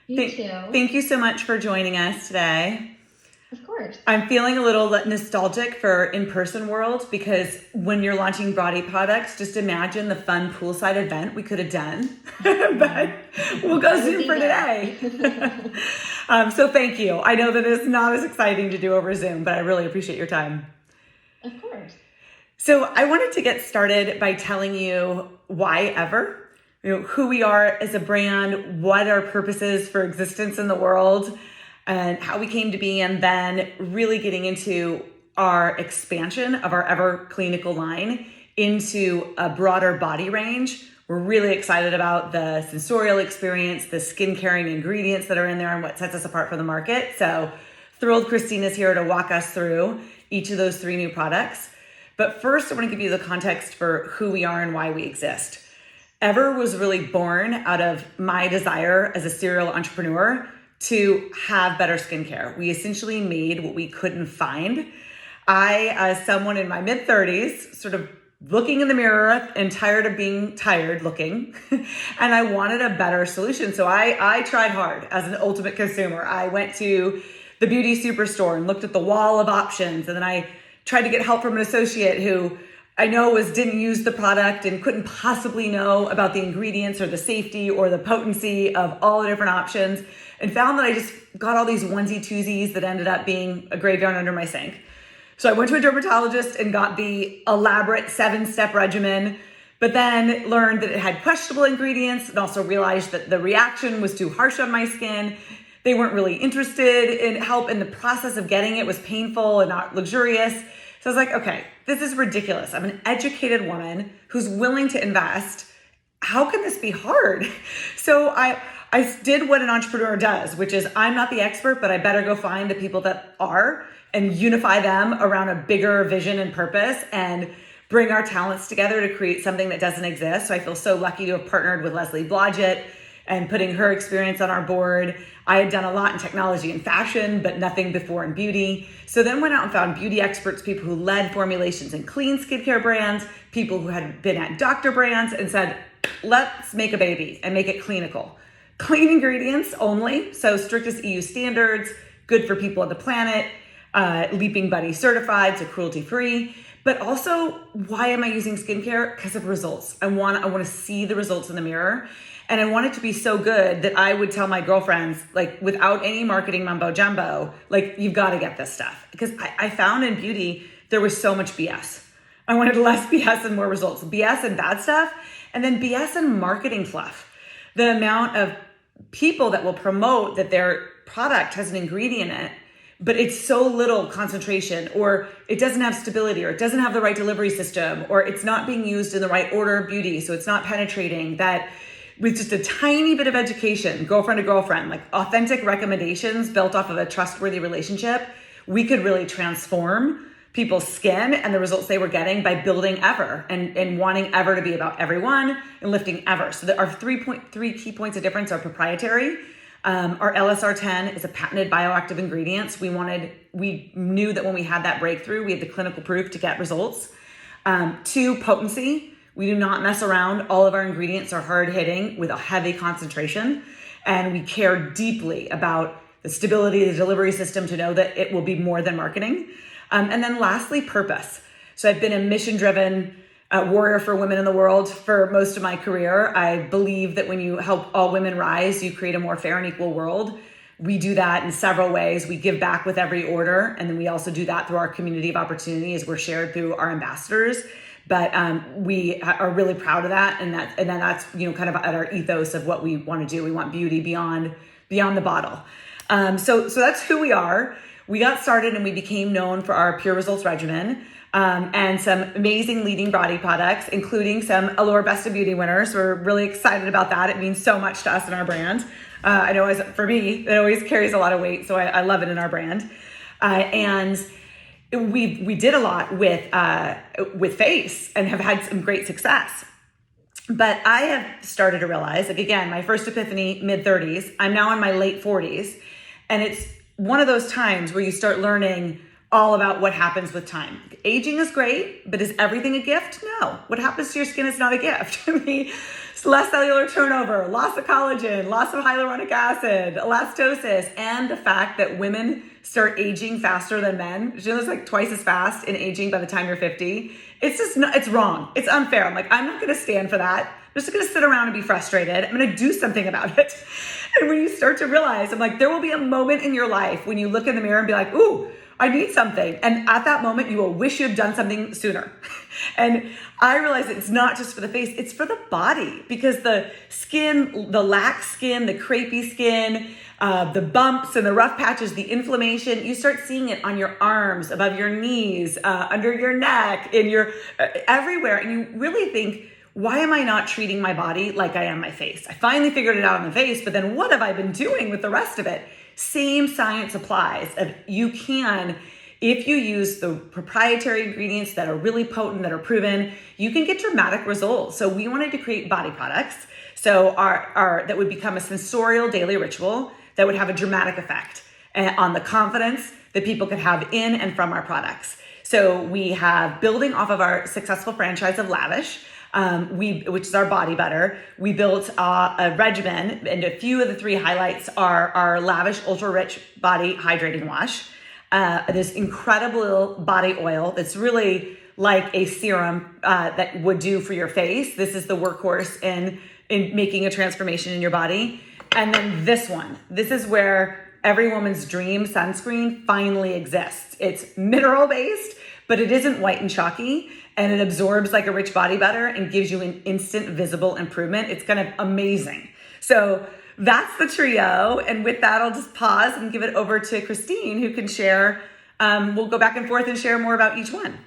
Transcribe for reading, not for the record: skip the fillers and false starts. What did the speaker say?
You too. Thank you so much for joining us today. Of course. I'm feeling a little nostalgic for in-person world because when you're launching body products, just imagine the fun poolside event we could have done. But we'll go Zoom for today. So thank you. I know that it's not as exciting to do over Zoom, but I really appreciate your time. Of course. So I wanted to get started by telling you why ever, who we are as a brand, what our purpose is for existence in the world, and how we came to be, and then really getting into our expansion of our Ever Clinical line into a broader body range. We're really excited about the sensorial experience, the skin caring ingredients that are in there, and what sets us apart from the market. So thrilled Christina's here to walk us through each of those 3 new products. But first, I want to give you the context for who we are and why we exist. Ever was really born out of my desire as a serial entrepreneur to have better skincare. We essentially made what we couldn't find. I, as someone in my mid-30s, sort of looking in the mirror and tired of being tired looking, and I wanted a better solution. So I tried hard as an ultimate consumer. I went to the beauty superstore and looked at the wall of options, and then I tried to get help from an associate who I know didn't use the product and couldn't possibly know about the ingredients or the safety or the potency of all the different options, and found that I just got all these onesie twosies that ended up being a graveyard under my sink. So I went to a dermatologist and got the elaborate 7-step regimen, but then learned that it had questionable ingredients and also realized that the reaction was too harsh on my skin. They weren't really interested in help, and the process of getting it was painful and not luxurious. So I was like, okay, this is ridiculous. I'm an educated woman who's willing to invest. How can this be hard? So I did what an entrepreneur does, which is I'm not the expert, but I better go find the people that are and unify them around a bigger vision and purpose and bring our talents together to create something that doesn't exist. So I feel so lucky to have partnered with Leslie Blodgett and putting her experience on our board. I had done a lot in technology and fashion, but nothing before in beauty. So then went out and found beauty experts, people who led formulations in clean skincare brands, people who had been at doctor brands, and said, let's make a baby and make it clinical. Clean ingredients only, so strictest EU standards, good for people on the planet, Leaping Bunny certified, so cruelty-free. But also, why am I using skincare? Because of results. I want to see the results in the mirror. And I want it to be so good that I would tell my girlfriends, like, without any marketing mumbo jumbo, like, you've got to get this stuff. Because I found in beauty, there was so much BS. I wanted less BS and more results. BS and bad stuff, and then BS and marketing fluff. The amount of people that will promote that their product has an ingredient in it, but it's so little concentration, or it doesn't have stability, or it doesn't have the right delivery system, or it's not being used in the right order of beauty, so it's not penetrating, that with just a tiny bit of education, girlfriend to girlfriend, like authentic recommendations built off of a trustworthy relationship, we could really transform people's skin and the results they were getting by building Ever and wanting Ever to be about everyone and lifting Ever. So our 3 key points of difference are proprietary. Our LSR10 is a patented bioactive ingredient. We knew that when we had that breakthrough, we had the clinical proof to get results. 2, potency. We do not mess around. All of our ingredients are hard hitting with a heavy concentration. And we care deeply about the stability of the delivery system to know that it will be more than marketing. And then lastly, purpose. So I've been a mission-driven warrior for women in the world for most of my career. I believe that when you help all women rise, you create a more fair and equal world. We do that in several ways. We give back with every order. And then we also do that through our community of opportunity as we're shared through our ambassadors. But we are really proud of that. And then that's, kind of at our ethos of what we want to do. We want beauty beyond the bottle. So that's who we are. We got started and we became known for our Pure Results regimen and some amazing leading body products, including some Allure Best of Beauty winners. We're really excited about that. It means so much to us and our brand. I know for me, it always carries a lot of weight, so I love it in our brand. And we did a lot with face and have had some great success. But I have started to realize, like, again, my first epiphany, mid-30s, I'm now in my late 40s, and it's one of those times where you start learning all about what happens with time. Aging is great, but is everything a gift? No. What happens to your skin is not a gift. less cellular turnover, loss of collagen, loss of hyaluronic acid, elastosis, and the fact that women start aging faster than men. It's like twice as fast in aging by the time you're 50. It's just not, it's wrong. It's unfair. I'm like, I'm not going to stand for that. I'm just going to sit around and be frustrated. I'm going to do something about it. And when you start to realize, I'm like, there will be a moment in your life when you look in the mirror and be like, ooh, I need something. And at that moment, you will wish you had done something sooner. And I realize it's not just for the face, it's for the body, because the skin, the lax skin, the crepey skin, the bumps and the rough patches, the inflammation, you start seeing it on your arms, above your knees, under your neck, in your everywhere. And you really think, why am I not treating my body like I am my face? I finally figured it out on the face, but then what have I been doing with the rest of it? Same science applies. You can, if you use the proprietary ingredients that are really potent, that are proven, you can get dramatic results. So we wanted to create body products. So our that would become a sensorial daily ritual that would have a dramatic effect on the confidence that people could have in and from our products. So we have, building off of our successful franchise of Lavish, which is our body butter, we built a regimen, and a few of the three highlights are our Lavish Ultra Rich Body Hydrating Wash. This incredible body oil that's really like a serum that would do for your face. This is the workhorse in making a transformation in your body. And then this one. This is where every woman's dream sunscreen finally exists. It's mineral based, but it isn't white and chalky, and it absorbs like a rich body butter and gives you an instant visible improvement. It's kind of amazing. So that's the trio. And with that, I'll just pause and give it over to Christine, who can share. We'll go back and forth and share more about each one.